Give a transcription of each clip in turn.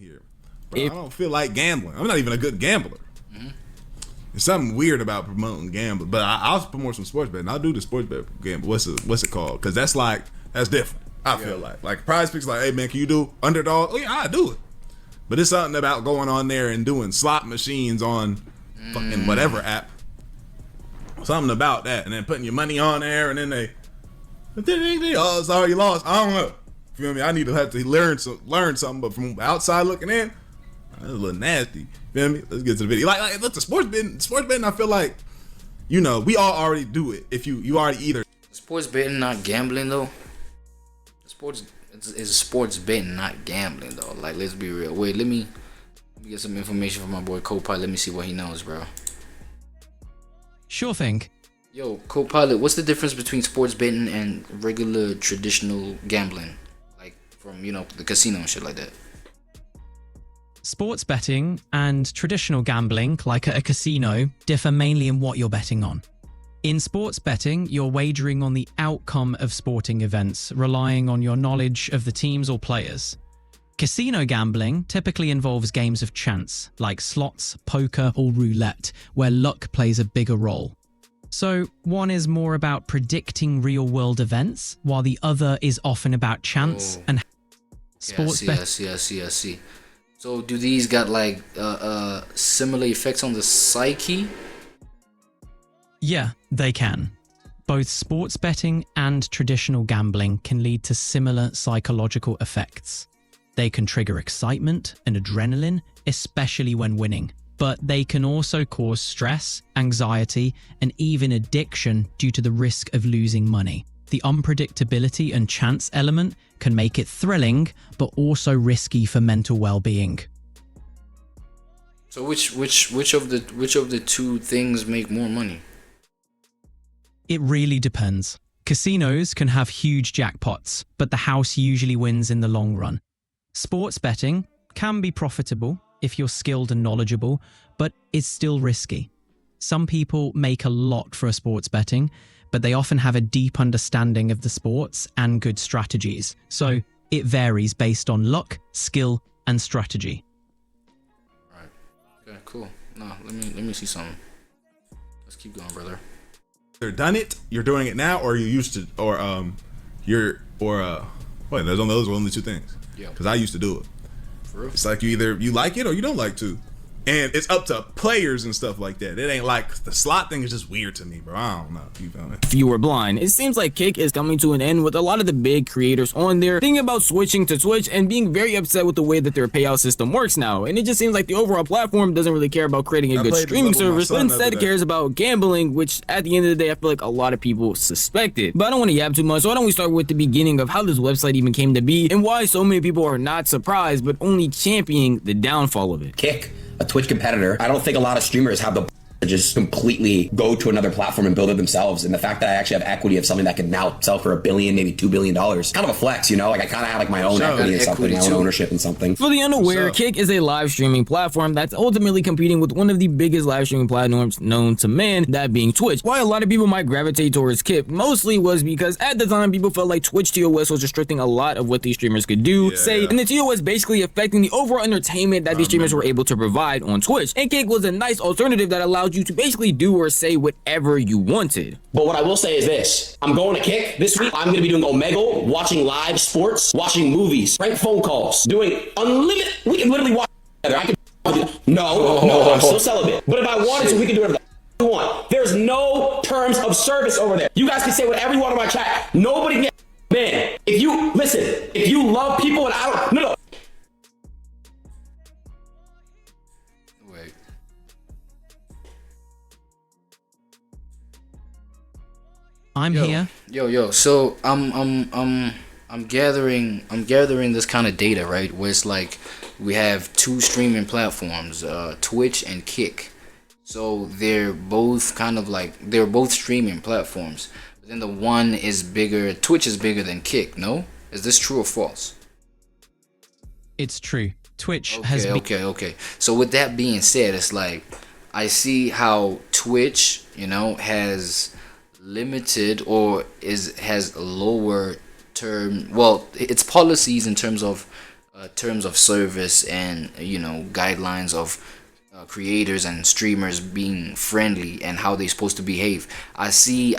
here. Bro, I don't feel like gambling. I'm not even a good gambler. There's something weird about promoting gambling, but I'll promote some sports betting. I'll do the sports bet gamble. What's it called? Because that's different. I feel like Prize Picks like, hey man, can you do underdog? Oh yeah, I do it. But it's something about going on there and doing slot machines on fucking whatever app. Something about that, and then putting your money on there, and then they oh sorry you lost. I don't know. You feel me? I need to have to learn something, but from outside looking in, that's a little nasty. Feel me? Let's get to the video. Like look, the sports betting. I feel like, we all already do it. If you already either sports betting, not gambling though. Is sports betting, not gambling though. Like, let's be real. Wait, let me get some information from my boy Copilot. Let me see what he knows, bro. Sure thing. Yo, Copilot, what's the difference between sports betting and regular traditional gambling? Like from, the casino and shit like that. Sports betting and traditional gambling, like at a casino, differ mainly in what you're betting on. In sports betting, you're wagering on the outcome of sporting events, relying on your knowledge of the teams or players. Casino gambling typically involves games of chance, like slots, poker, or roulette, where luck plays a bigger role. So, one is more about predicting real-world events, while the other is often about chance and sports betting. I see. So, do these got like similar effects on the psyche? Yeah, they can. Both sports betting and traditional gambling can lead to similar psychological effects. They can trigger excitement and adrenaline, especially when winning. But they can also cause stress, anxiety, and even addiction due to the risk of losing money. The unpredictability and chance element can make it thrilling, but also risky for mental well-being. So which of the two things make more money? It really depends. Casinos can have huge jackpots, but the house usually wins in the long run. Sports betting can be profitable if you're skilled and knowledgeable, but it's still risky. Some people make a lot for sports betting, but they often have a deep understanding of the sports and good strategies. So it varies based on luck, skill, and strategy. Right. Okay, cool. No, let me see something. Let's keep going, brother. You're done it, you're doing it now, or you used to, wait, those are only two things. Yeah. Because I used to do it. For real? It's like you like it or you don't like to. And it's up to players and stuff like that. It ain't like the slot thing is just weird to me, bro. I don't know. You feel me? If you were blind, it seems like Kick is coming to an end with a lot of the big creators on there thinking about switching to Twitch and being very upset with the way that their payout system works now. And it just seems like the overall platform doesn't really care about creating a good streaming service, but instead cares about gambling, which at the end of the day, I feel like a lot of people suspect it. But I don't want to yap too much, so why don't we start with the beginning of how this website even came to be and why so many people are not surprised, but only championing the downfall of it. Kick, a Twitch competitor. I don't think a lot of streamers have the to just completely go to another platform and build it themselves. And the fact that I actually have equity of something that can now sell for $1 billion, maybe $2 billion, kind of a flex, Like I kind of have like my own equity in something, my own ownership in something. For the unaware, Kick is a live streaming platform that's ultimately competing with one of the biggest live streaming platforms known to man, that being Twitch. Why a lot of people might gravitate towards Kick mostly was because at the time people felt like Twitch TOS was restricting a lot of what these streamers could do, and the TOS basically affecting the overall entertainment that these streamers were able to provide on Twitch. And Kick was a nice alternative that allowed you to basically do or say whatever you wanted. But what I will say is this: I'm going to Kick this week. I'm going to be doing Omegle, watching live sports, watching movies, prank phone calls, doing unlimited. We can literally watch together. I can. No, I'm still celibate. But if I wanted to, we can do whatever we want. There's no terms of service over there. You guys can say whatever you want on my chat. Nobody can get banned. If you love people and I don't. No. I'm here. Yo. So I'm gathering this kind of data, right? Where it's like we have two streaming platforms, Twitch and Kick. So they're both they're both streaming platforms. But then the one is bigger. Twitch is bigger than Kick. No, is this true or false? It's true. Twitch has. Okay. So with that being said, it's like I see how Twitch, has limited or has lower term, its policies in terms of terms of service and guidelines of creators and streamers being friendly and how they're supposed to behave. I see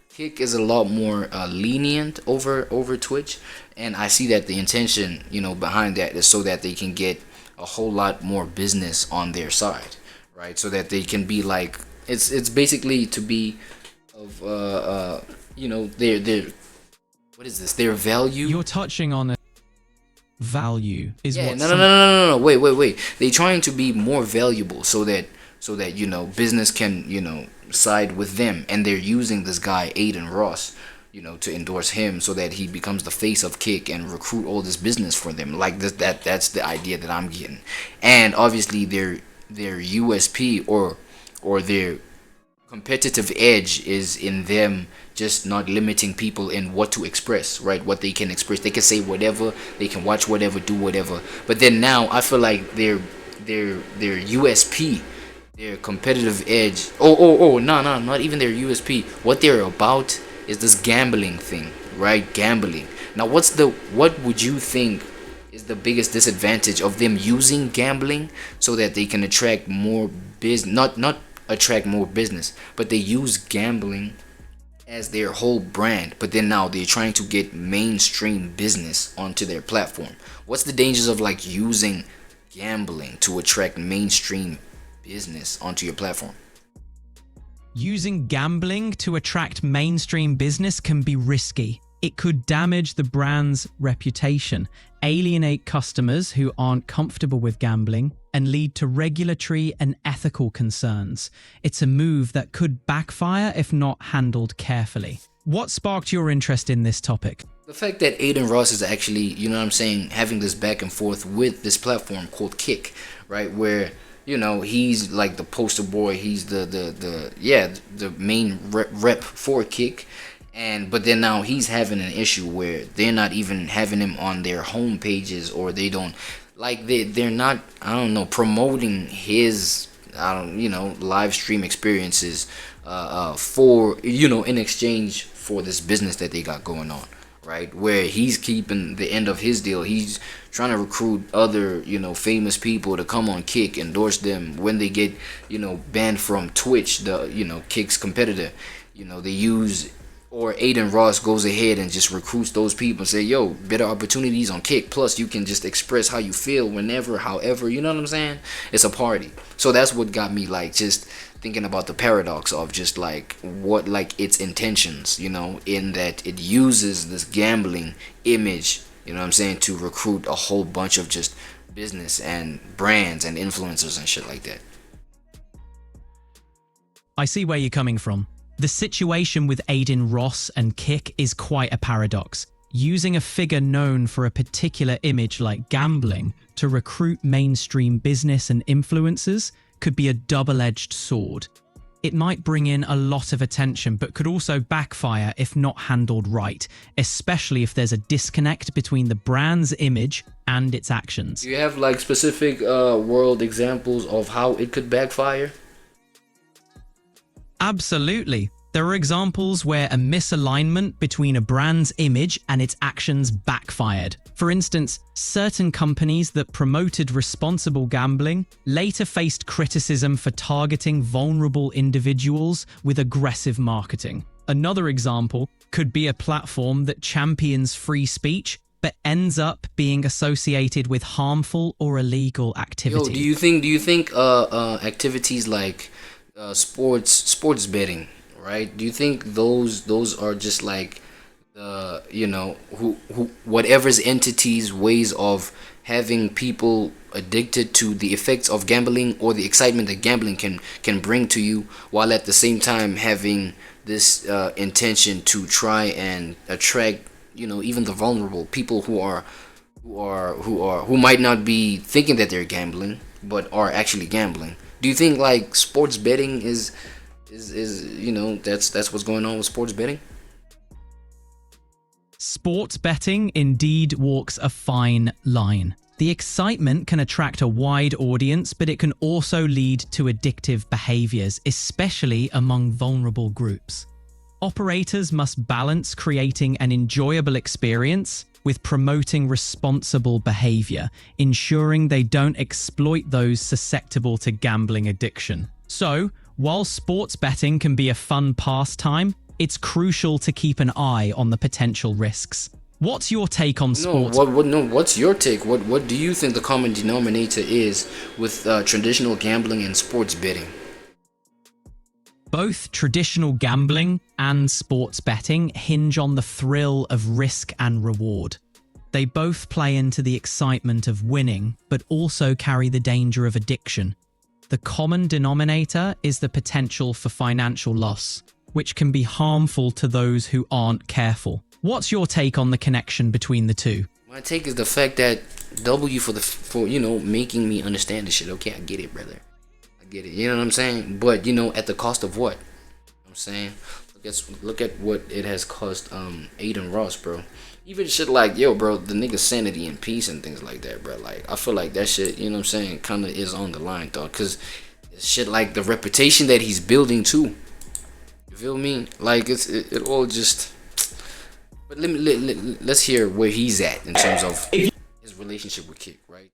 Kick is a lot more lenient over Twitch, and I see that the intention behind that is so that they can get a whole lot more business on their side, right? So that they can be like, it's basically to be of their what is this, their value. You're touching on a value is what no, wait, they're trying to be more valuable so that business can side with them, and they're using this guy Aiden Ross to endorse him so that he becomes the face of Kick and recruit all this business for them. Like that's the idea that I'm getting. And obviously their USP or their competitive edge is in them just not limiting people in what to express, right? What they can express. They can say whatever, they can watch whatever, do whatever. But then now I feel like their USP, their competitive edge. No, not even their USP. What they're about is this gambling thing, right? Gambling. Now, what would you think is the biggest disadvantage of them using gambling so that they can attract more business? Not attract more business, but they use gambling as their whole brand, but then now they're trying to get mainstream business onto their platform. What's the dangers of like using gambling to attract mainstream business onto your platform? Using gambling to attract mainstream business can be risky. It could damage the brand's reputation, alienate customers who aren't comfortable with gambling, and lead to regulatory and ethical concerns. It's a move that could backfire if not handled carefully. What sparked your interest in this topic? The fact that Aiden Ross is actually, having this back and forth with this platform called Kick, right? Where he's like the poster boy, he's the main rep for Kick, but then now he's having an issue where they're not even having him on their home pages, or they don't they're not promoting his live stream experiences for in exchange for this business that they got going on, right? Where he's keeping the end of his deal. He's trying to recruit other, famous people to come on Kick, endorse them when they get, banned from Twitch, the, Kick's competitor. They use, or Aiden Ross goes ahead and just recruits those people and say, yo, better opportunities on Kick. Plus, you can just express how you feel whenever, however, you know what I'm saying? It's a party. So that's what got me, just thinking about the paradox of just, what, its intentions, in that it uses this gambling image, to recruit a whole bunch of just business and brands and influencers and shit like that. I see where you're coming from. The situation with Aiden Ross and Kick is quite a paradox. Using a figure known for a particular image like gambling to recruit mainstream business and influencers could be a double-edged sword. It might bring in a lot of attention, but could also backfire if not handled right, especially if there's a disconnect between the brand's image and its actions. Do you have specific world examples of how it could backfire? Absolutely. There are examples where a misalignment between a brand's image and its actions backfired. For instance, certain companies that promoted responsible gambling later faced criticism for targeting vulnerable individuals with aggressive marketing. Another example could be a platform that champions free speech but ends up being associated with harmful or illegal activity. Do you think activities like sports betting, right? Do you think those are just whatever's entities ways of having people addicted to the effects of gambling or the excitement that gambling can bring to you, while at the same time having this intention to try and attract even the vulnerable people who might not be thinking that they're gambling but are actually gambling? Do you think sports betting is that's what's going on with sports betting? Sports betting indeed walks a fine line. The excitement can attract a wide audience, but it can also lead to addictive behaviors, especially among vulnerable groups. Operators must balance creating an enjoyable experience with promoting responsible behavior, ensuring they don't exploit those susceptible to gambling addiction. So, while sports betting can be a fun pastime, it's crucial to keep an eye on the potential risks. What's your take on sports? What's your take? What do you think the common denominator is with traditional gambling and sports betting? Both traditional gambling and sports betting hinge on the thrill of risk and reward. They both play into the excitement of winning, but also carry the danger of addiction. The common denominator is the potential for financial loss, which can be harmful to those who aren't careful. What's your take on the connection between the two? My take is the fact that W for you know, making me understand this shit. Okay, I get it, brother. I get it. You know what I'm saying? But you know, at the cost of what? You know what I'm saying? Look at what it has cost Aiden Ross, bro. Even shit like, yo, bro, the nigga's sanity and peace and things like that, bro. Like, I feel like that shit, you know what I'm saying, kind of is on the line, dog. Because shit like the reputation that he's building, too. You feel me? Like, it all just... But let's hear where he's at in terms of his relationship with Kick, right?